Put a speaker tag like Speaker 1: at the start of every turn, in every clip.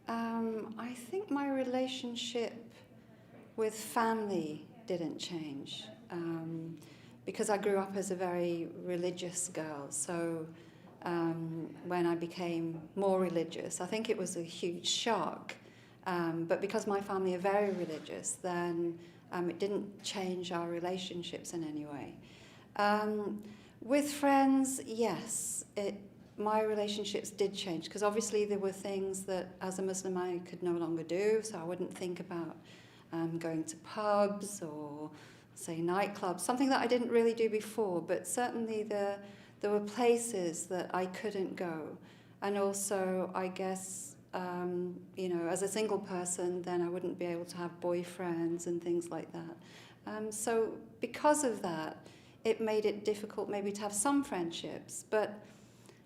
Speaker 1: I think my relationship with family didn't change because I grew up as a very religious girl. So when I became more religious, I think it was a huge shock. But because my family are very religious, then it didn't change our relationships in any way. With friends, yes, my relationships did change because obviously there were things that as a Muslim I could no longer do, so I wouldn't think about going to pubs or say nightclubs, something that I didn't really do before, but certainly there were places that I couldn't go. And also, I guess, as a single person, then I wouldn't be able to have boyfriends and things like that. So because of that, it made it difficult maybe to have some friendships. But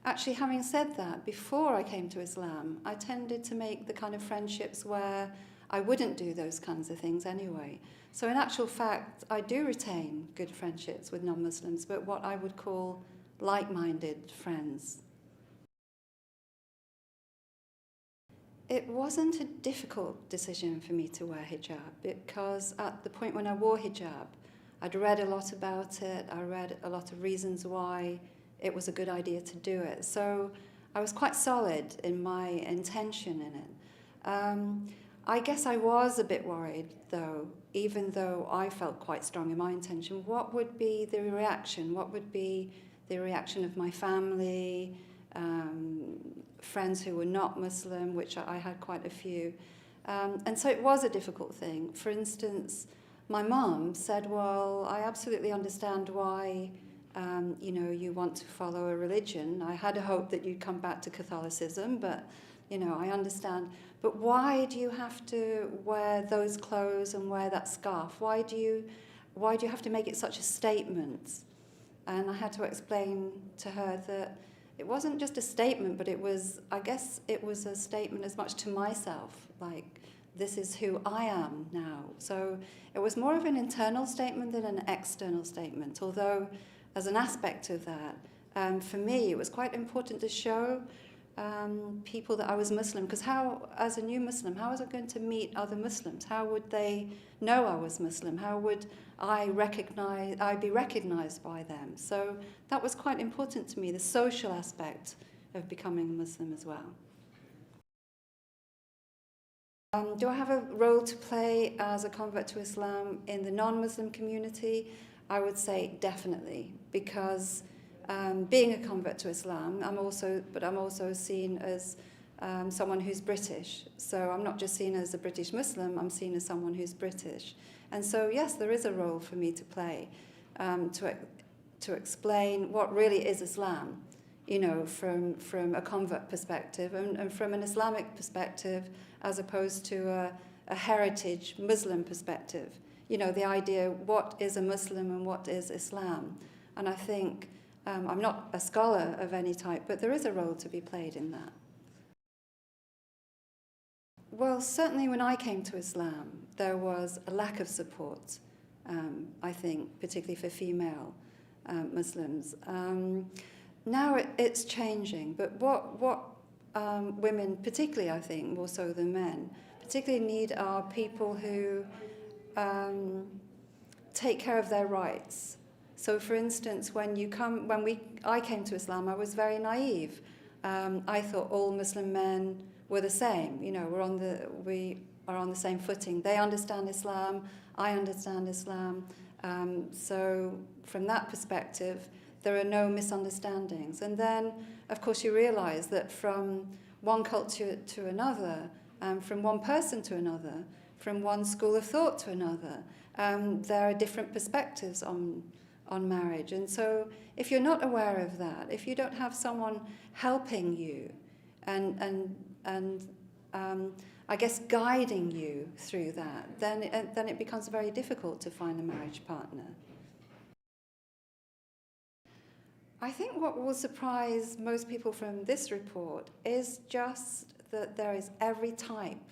Speaker 1: actually, having said that, before I came to Islam, I tended to make the kind of friendships where I wouldn't do those kinds of things anyway. So in actual fact, I do retain good friendships with non-Muslims, but what I would call like-minded friends. It wasn't a difficult decision for me to wear hijab because at the point when I wore hijab, I'd read a lot about it, I read a lot of reasons why it was a good idea to do it. So I was quite solid in my intention in it. I guess I was a bit worried, though, even though I felt quite strong in my intention. What would be the reaction? What would be the reaction of my family, friends who were not Muslim, which I had quite a few. And so it was a difficult thing. For instance, my mum said, well, I absolutely understand why you want to follow a religion. I had a hope that you'd come back to Catholicism, but I understand. But why do you have to wear those clothes and wear that scarf? Why do you have to make it such a statement? And I had to explain to her that it wasn't just a statement, but I guess it was a statement as much to myself, like, this is who I am now. So it was more of an internal statement than an external statement, although as an aspect of that, for me, it was quite important to show people that I was Muslim, because as a new Muslim, how was I going to meet other Muslims? How would they know I was Muslim? How would I be recognized by them? So that was quite important to me, the social aspect of becoming a Muslim as well. Do I have a role to play as a convert to Islam in the non-Muslim community? I would say definitely, because being a convert to Islam, I'm also seen as someone who's British. So I'm not just seen as a British Muslim, I'm seen as someone who's British. And so yes, there is a role for me to play to explain what really is Islam, from a convert perspective and from an Islamic perspective, as opposed to a heritage Muslim perspective. The idea, what is a Muslim and what is Islam? And I think, I'm not a scholar of any type, but there is a role to be played in that. Well, certainly when I came to Islam, there was a lack of support, I think, particularly for female Muslims. Now it's changing, but what women, particularly I think, more so than men, particularly need are people who take care of their rights. So, for instance, I came to Islam, I was very naive. I thought all Muslim men were the same. We are on the same footing. They understand Islam, I understand Islam. So, from that perspective, there are no misunderstandings. And then, of course, you realize that from one culture to another, from one person to another, from one school of thought to another, there are different perspectives on marriage. And so if you're not aware of that, if you don't have someone helping you and I guess guiding you through that, then it becomes very difficult to find a marriage partner. I think what will surprise most people from this report is just that there is every type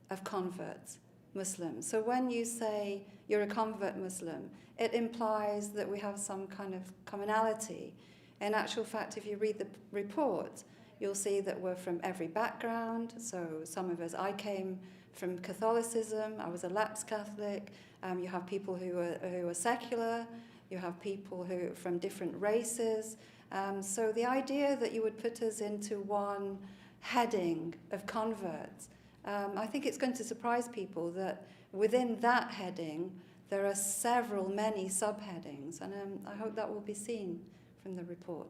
Speaker 1: of convert Muslim. So when you say you're a convert Muslim, it implies that we have some kind of commonality. In actual fact, if you read the report, You'll see that we're from every background. So some of us, I came from Catholicism. I was a lapsed Catholic. You have people who are secular. You have people who from different races. So the idea that you would put us into one heading of converts, I think it's going to surprise people that within that heading there are many subheadings, and I hope that will be seen from the report.